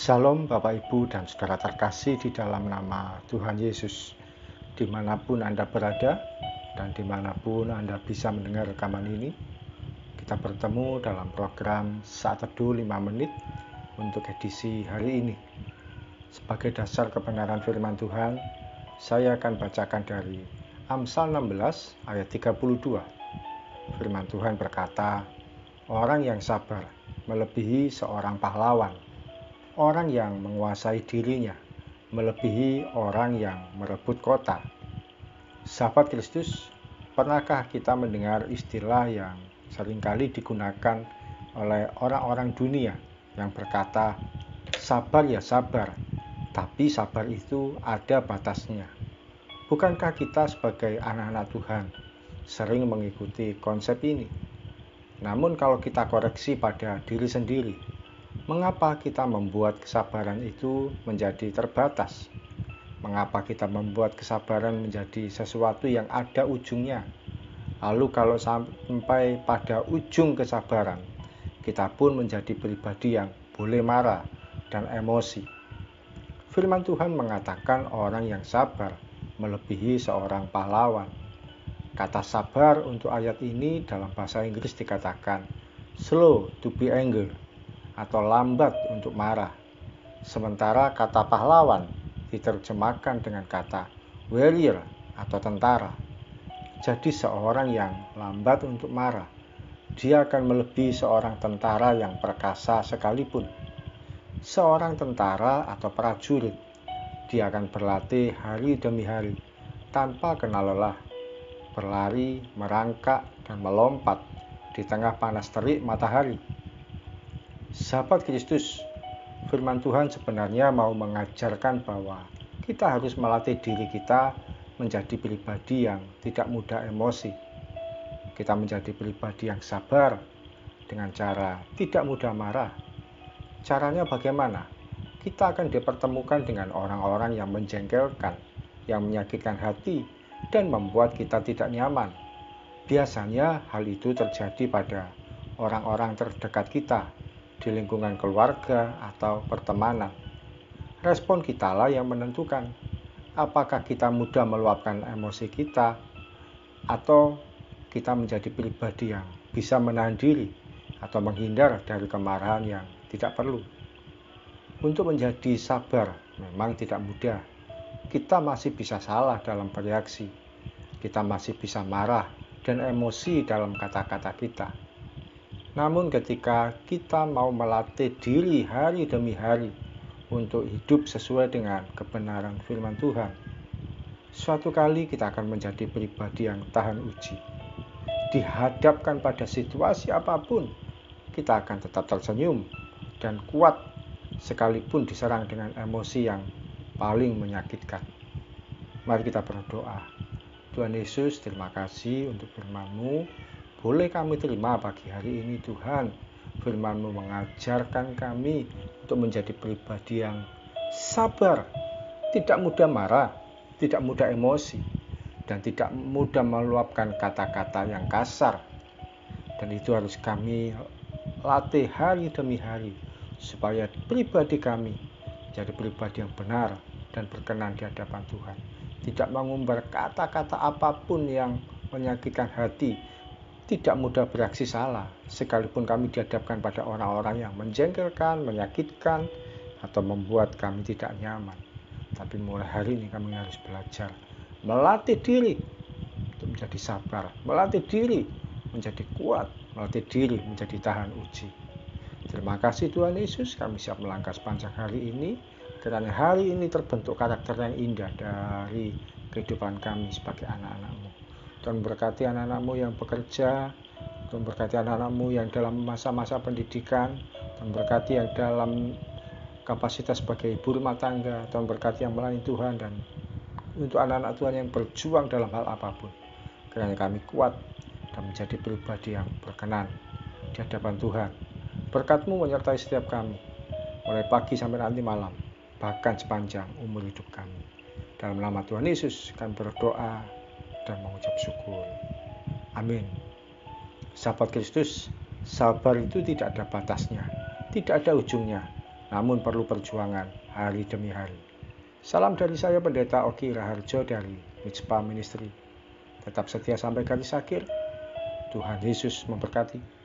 Shalom Bapak Ibu dan Saudara terkasih di dalam nama Tuhan Yesus. Dimanapun Anda berada dan dimanapun Anda bisa mendengar rekaman ini, kita bertemu dalam program Saat Teduh 5 Menit untuk edisi hari ini. Sebagai dasar kebenaran firman Tuhan, saya akan bacakan dari Amsal 16 ayat 32. Firman Tuhan berkata, "Orang yang sabar melebihi seorang pahlawan. Orang yang menguasai dirinya melebihi orang yang merebut kota." Sahabat Kristus, pernahkah kita mendengar istilah yang seringkali digunakan oleh orang-orang dunia yang berkata, "Sabar ya sabar, tapi sabar itu ada batasnya"? Bukankah kita sebagai anak-anak Tuhan sering mengikuti konsep ini? Namun kalau kita koreksi pada diri sendiri, mengapa kita membuat kesabaran itu menjadi terbatas? Mengapa kita membuat kesabaran menjadi sesuatu yang ada ujungnya? Lalu kalau sampai pada ujung kesabaran, kita pun menjadi pribadi yang boleh marah dan emosi. Firman Tuhan mengatakan orang yang sabar melebihi seorang pahlawan. Kata sabar untuk ayat ini dalam bahasa Inggris dikatakan slow to be angry atau lambat untuk marah. Sementara kata pahlawan diterjemahkan dengan kata warrior atau tentara. Jadi seorang yang lambat untuk marah, dia akan melebihi seorang tentara yang perkasa sekalipun. Seorang tentara atau prajurit, dia akan berlatih hari demi hari tanpa kenal lelah, berlari, merangkak, dan melompat di tengah panas terik matahari. Sahabat Kristus, firman Tuhan sebenarnya mau mengajarkan bahwa kita harus melatih diri kita menjadi pribadi yang tidak mudah emosi. Kita menjadi pribadi yang sabar dengan cara tidak mudah marah. Caranya bagaimana? Kita akan dipertemukan dengan orang-orang yang menjengkelkan, yang menyakitkan hati, dan membuat kita tidak nyaman. Biasanya hal itu terjadi pada orang-orang terdekat kita, di lingkungan keluarga atau pertemanan. Respon kitalah yang menentukan apakah kita mudah meluapkan emosi kita atau kita menjadi pribadi yang bisa menahan diri atau menghindar dari kemarahan yang tidak perlu. Untuk menjadi sabar memang tidak mudah. Kita masih bisa salah dalam bereaksi. Kita masih bisa marah dan emosi dalam kata-kata kita. Namun ketika kita mau melatih diri hari demi hari untuk hidup sesuai dengan kebenaran firman Tuhan, suatu kali kita akan menjadi pribadi yang tahan uji. Dihadapkan pada situasi apapun, kita akan tetap tersenyum dan kuat sekalipun diserang dengan emosi yang paling menyakitkan. Mari kita berdoa. Tuhan Yesus, terima kasih untuk firman-Mu. Boleh kami terima pagi hari ini Tuhan. Firman-Mu mengajarkan kami untuk menjadi pribadi yang sabar, tidak mudah marah, tidak mudah emosi, dan tidak mudah meluapkan kata-kata yang kasar. Dan itu harus kami latih hari demi hari, supaya pribadi kami jadi pribadi yang benar dan berkenan di hadapan Tuhan. Tidak mengumbar kata-kata apapun yang menyakitkan hati, tidak mudah bereaksi salah, sekalipun kami dihadapkan pada orang-orang yang menjengkelkan, menyakitkan, atau membuat kami tidak nyaman. Tapi mulai hari ini kami harus belajar melatih diri untuk menjadi sabar, melatih diri menjadi kuat, melatih diri menjadi tahan uji. Terima kasih Tuhan Yesus, kami siap melangkah sepanjang hari ini, karena hari ini terbentuk karakter yang indah dari kehidupan kami sebagai anak-anak-Mu. Tuhan berkati anak-anak-Mu yang bekerja, Tuhan berkati anak-anak-Mu yang dalam masa-masa pendidikan, Tuhan berkati yang dalam kapasitas sebagai ibu rumah tangga, Tuhan berkati yang melayani Tuhan, dan untuk anak-anak Tuhan yang berjuang dalam hal apapun. Kiranya kami kuat dan menjadi pribadi yang berkenan di hadapan Tuhan. Berkat-Mu menyertai setiap kami, mulai pagi sampai nanti malam, bahkan sepanjang umur hidup kami. Dalam nama Tuhan Yesus kami berdoa dan mengucap syukur. Amin. Sahabat Kristus, sabar itu tidak ada batasnya, tidak ada ujungnya. namun perlu perjuangan hari demi hari. Salam dari saya Pendeta Oki Raharjo dari Mitspa Ministry. Tetap setia sampai garis akhir. Tuhan Yesus memberkati.